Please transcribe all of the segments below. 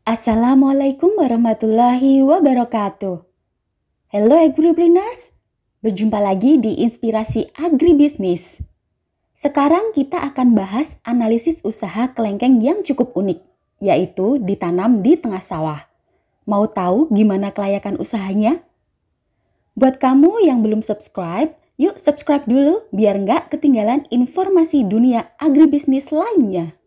Assalamualaikum warahmatullahi wabarakatuh. Hello agripreneurs, berjumpa lagi di Inspirasi Agribisnis. Sekarang kita akan bahas analisis usaha kelengkeng yang cukup unik, yaitu ditanam di tengah sawah. Mau tahu gimana kelayakan usahanya? Buat kamu yang belum subscribe, yuk subscribe dulu biar nggak ketinggalan informasi dunia agribisnis lainnya.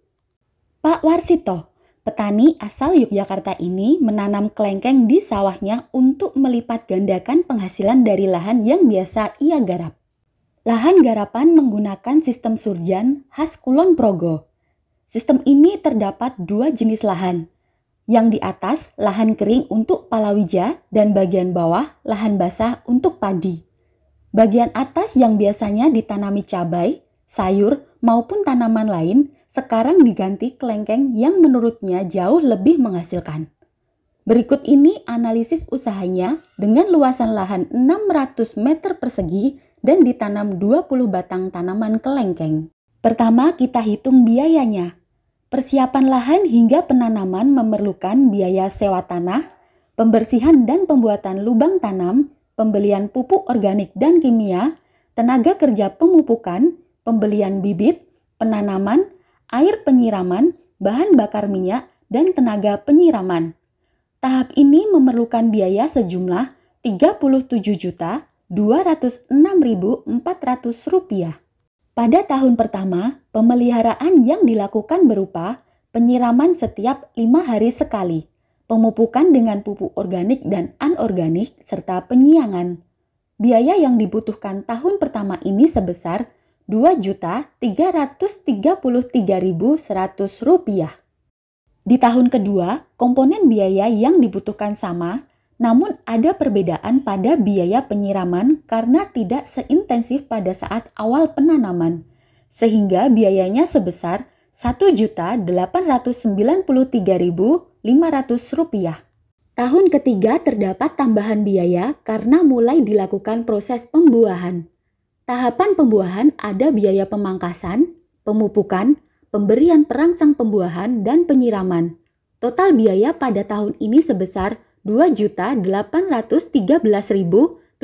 Pak Warsito, petani asal Yogyakarta ini menanam kelengkeng di sawahnya untuk melipat gandakan penghasilan dari lahan yang biasa ia garap. Lahan garapan menggunakan sistem surjan khas Kulon Progo. Sistem ini terdapat dua jenis lahan. Yang di atas lahan kering untuk palawija dan bagian bawah lahan basah untuk padi. Bagian atas yang biasanya ditanami cabai, sayur maupun tanaman lain sekarang diganti kelengkeng yang menurutnya jauh lebih menghasilkan. Berikut ini analisis usahanya dengan luasan lahan 600 meter persegi dan ditanam 20 batang tanaman kelengkeng. Pertama kita hitung biayanya. Persiapan lahan hingga penanaman memerlukan biaya sewa tanah, pembersihan dan pembuatan lubang tanam, pembelian pupuk organik dan kimia, tenaga kerja pemupukan, pembelian bibit, penanaman, air penyiraman, bahan bakar minyak, dan tenaga penyiraman. Tahap ini memerlukan biaya sejumlah Rp37.206.400. Pada tahun pertama, pemeliharaan yang dilakukan berupa penyiraman setiap 5 hari sekali, pemupukan dengan pupuk organik dan anorganik, serta penyiangan. Biaya yang dibutuhkan tahun pertama ini sebesar Rp2.333.100. Di tahun kedua, komponen biaya yang dibutuhkan sama, namun ada perbedaan pada biaya penyiraman karena tidak seintensif pada saat awal penanaman, sehingga biayanya sebesar Rp1.893.500. Tahun ketiga terdapat tambahan biaya karena mulai dilakukan proses pembuahan. Tahapan pembuahan ada biaya pemangkasan, pemupukan, pemberian perangsang pembuahan, dan penyiraman. Total biaya pada tahun ini sebesar Rp2.813.796.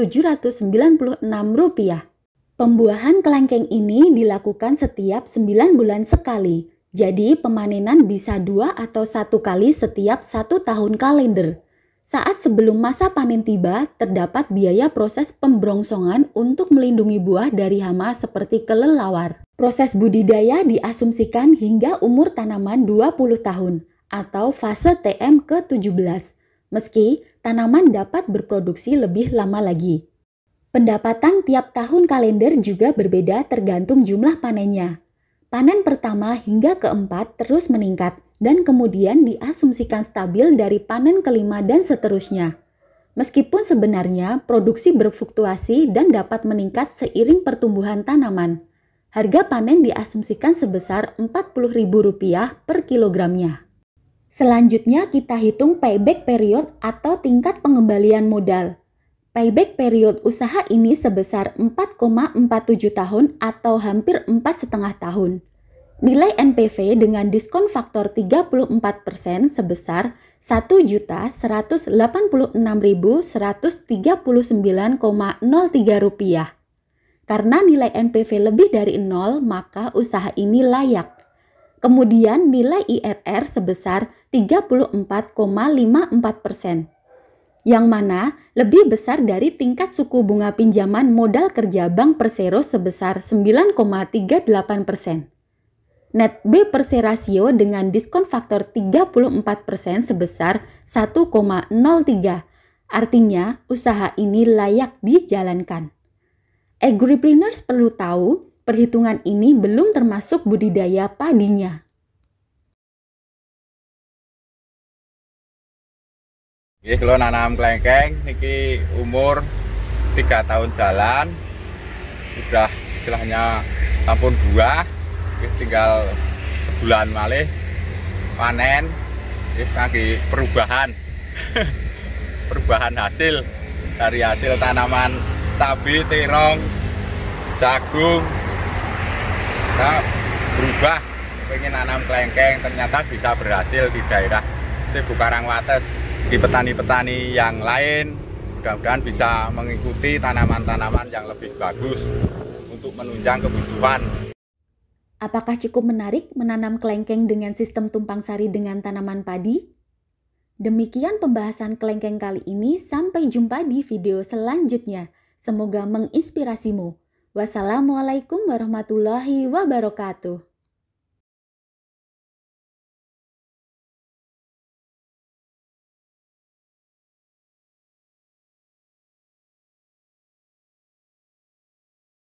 Pembuahan kelengkeng ini dilakukan setiap 9 bulan sekali, jadi pemanenan bisa 2 atau 1 kali setiap 1 tahun kalender. Saat sebelum masa panen tiba, terdapat biaya proses pembrongsongan untuk melindungi buah dari hama seperti kelelawar. Proses budidaya diasumsikan hingga umur tanaman 20 tahun atau fase TM ke-17. Meski tanaman dapat berproduksi lebih lama lagi. Pendapatan tiap tahun kalender juga berbeda tergantung jumlah panennya. Panen pertama hingga keempat terus meningkat dan kemudian diasumsikan stabil dari panen kelima dan seterusnya. Meskipun sebenarnya produksi berfluktuasi dan dapat meningkat seiring pertumbuhan tanaman. Harga panen diasumsikan sebesar Rp40.000 per kilogramnya. Selanjutnya kita hitung payback period atau tingkat pengembalian modal. Payback period usaha ini sebesar 4,47 tahun atau hampir 4,5 tahun. Nilai NPV dengan diskon faktor 34% sebesar Rp1.186.139,03. Karena nilai NPV lebih dari 0, maka usaha ini layak. Kemudian nilai IRR sebesar 34,54%, yang mana lebih besar dari tingkat suku bunga pinjaman modal kerja Bank Persero sebesar 9,38%. Net B per C rasio dengan diskon faktor 34% sebesar 1,03. Artinya usaha ini layak dijalankan. Agripreneurs perlu tahu, perhitungan ini belum termasuk budidaya padinya. Ini kalau nanam kelengkeng, ini umur 3 tahun jalan, udah istilahnya sampun buah, tinggal sebulan malih panen, lagi perubahan, perubahan hasil dari hasil tanaman cabai, terong, jagung, nah, berubah pengen nanam kelengkeng, ternyata bisa berhasil di daerah Sibu Karangwates, di petani-petani yang lain mudah-mudahan bisa mengikuti tanaman-tanaman yang lebih bagus untuk menunjang kebutuhan. Apakah cukup menarik menanam kelengkeng dengan sistem tumpang sari dengan tanaman padi? Demikian pembahasan kelengkeng kali ini, sampai jumpa di video selanjutnya. Semoga menginspirasimu. Wassalamualaikum warahmatullahi wabarakatuh.